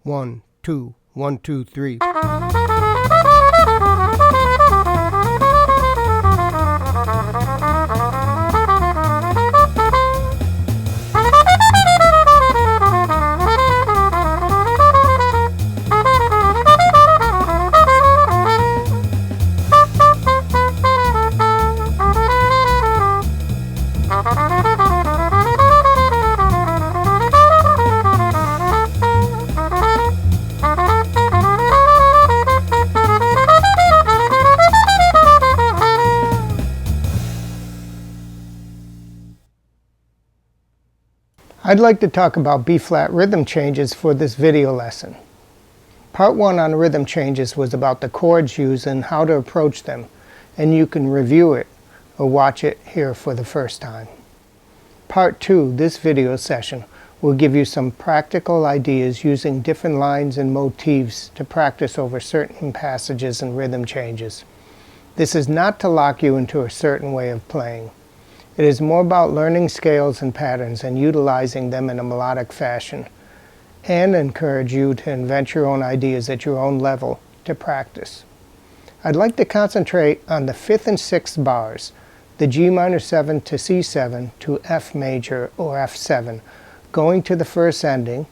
1, 2, 1, 2, 3. I'd like to talk about B-flat rhythm changes for this video lesson. Part 1 on rhythm changes was about the chords used and how to approach them, and you can review it or watch it here for the first time. Part 2, this video session, will give you some practical ideas using different lines and motifs to practice over certain passages and rhythm changes. This is not to lock you into a certain way of playing. It is more about learning scales and patterns and utilizing them in a melodic fashion, and encourage you to invent your own ideas at your own level to practice. I'd like to concentrate on the 5th and 6th bars, the G minor 7 to C7 to F major or F7, going to the first ending,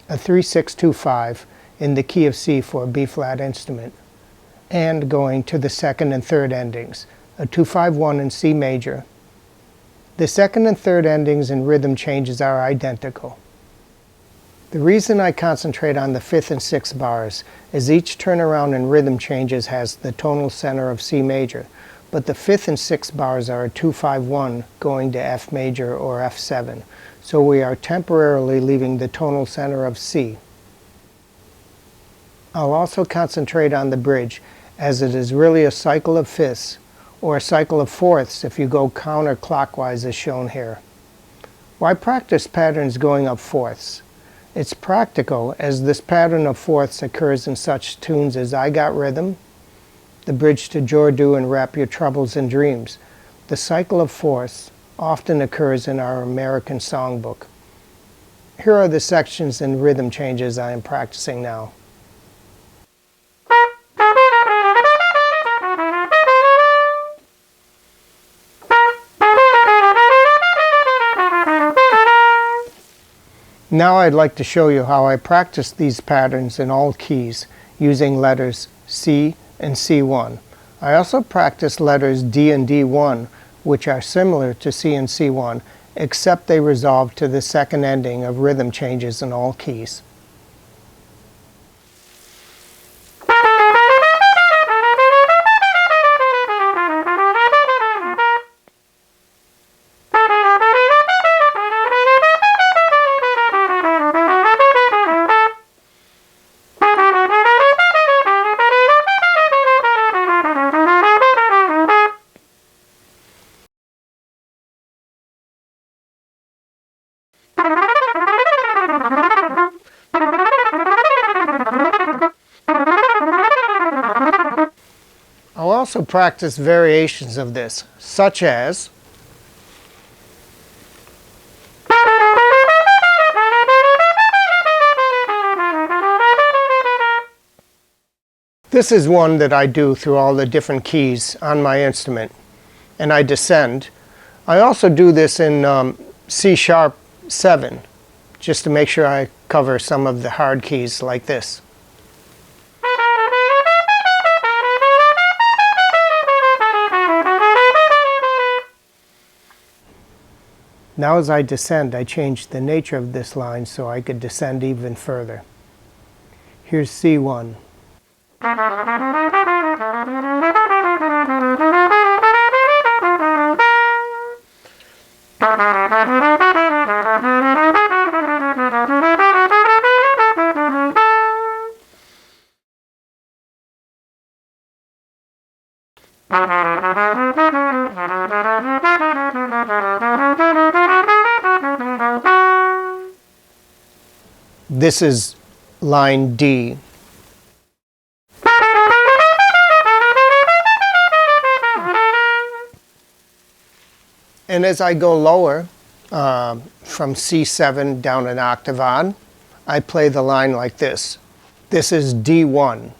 a 3-6-2-5 in the key of C for a B-flat instrument, and going to the second and third endings, a 2-5-1 in C major. The second and third endings and rhythm changes are identical. The reason I concentrate on the 5th and 6th bars is each turnaround in rhythm changes has the tonal center of C major, but the 5th and 6th bars are a 2-5-1 going to F major or F7, so we are temporarily leaving the tonal center of C. I'll also concentrate on the bridge, as it is really a cycle of fifths, or a cycle of fourths if you go counterclockwise as shown here. Why practice patterns going up fourths? It's practical, as this pattern of fourths occurs in such tunes as I Got Rhythm, the bridge to Jordu and Wrap Your Troubles in Dreams. The cycle of fourths often occurs in our American songbook. Here are the sections and rhythm changes I am practicing now. Now I'd like to show you how I practice these patterns in all keys using letters C and C1. I also practice letters D and D1, which are similar to C and C1, except they resolve to the second ending of rhythm changes in all keys. I'll also practice variations of this, such as this is one that I do through all the different keys on my instrument, and I descend. I also do this in C sharp 7, just to make sure I cover some of the hard keys like this. Now as I descend, I change the nature of this line so I could descend even further. Here's C1. This is line D. And as I go lower, from C7 down an octave on, I play the line like this. This is D1.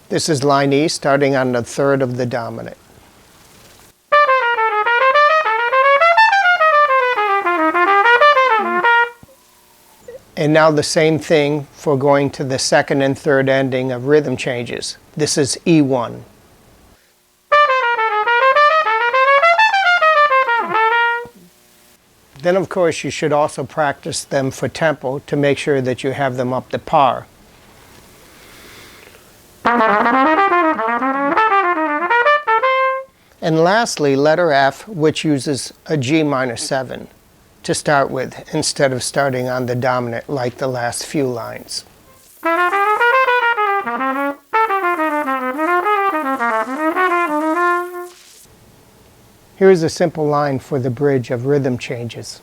This is line E, starting on the third of the dominant. And now the same thing for going to the second and third ending of rhythm changes. This is E1. Then of course you should also practice them for tempo to make sure that you have them up to par. And lastly, letter F, which uses a G minor 7 to start with, instead of starting on the dominant like the last few lines. Here is a simple line for the bridge of rhythm changes.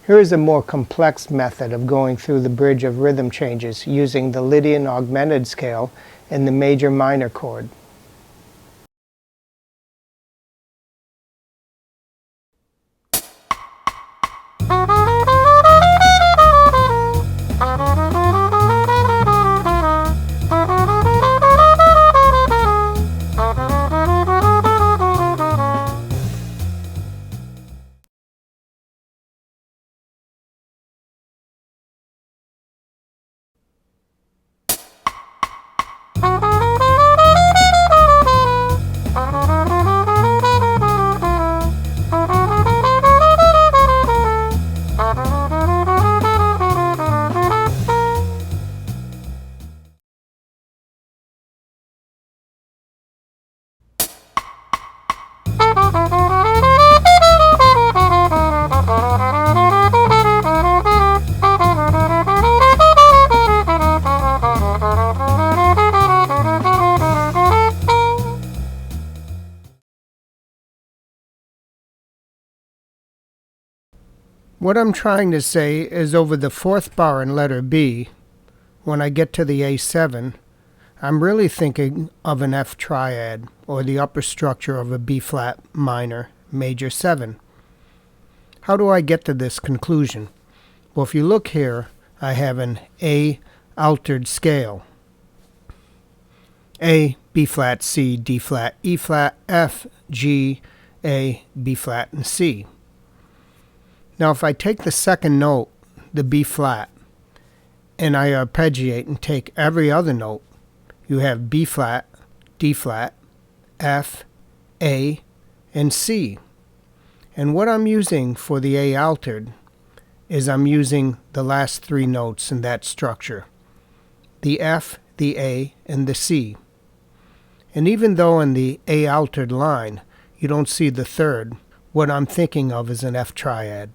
Here is a more complex method of going through the bridge of rhythm changes using the Lydian augmented scale and the major minor chord. What I'm trying to say is over the fourth bar in letter B, when I get to the A7, I'm really thinking of an F triad, or the upper structure of a B flat minor major 7. How do I get to this conclusion? Well, if you look here, I have an A altered scale. A, B flat, C, D flat, E flat, F, G, A, B flat, and C. Now if I take the second note, the B flat, and I arpeggiate and take every other note, you have B flat, D flat, F, A, and C. And what I'm using for the A altered is I'm using the last three notes in that structure, the F, the A, and the C. And even though in the A altered line you don't see the third, what I'm thinking of is an F triad.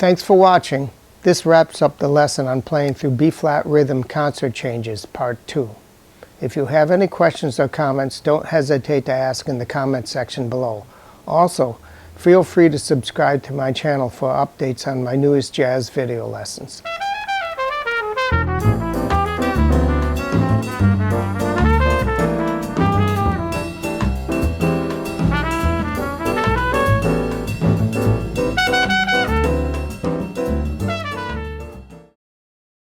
Thanks for watching. This wraps up the lesson on playing through B-flat rhythm concert changes, Part 2. If you have any questions or comments, don't hesitate to ask in the comment section below. Also, feel free to subscribe to my channel for updates on my newest jazz video lessons.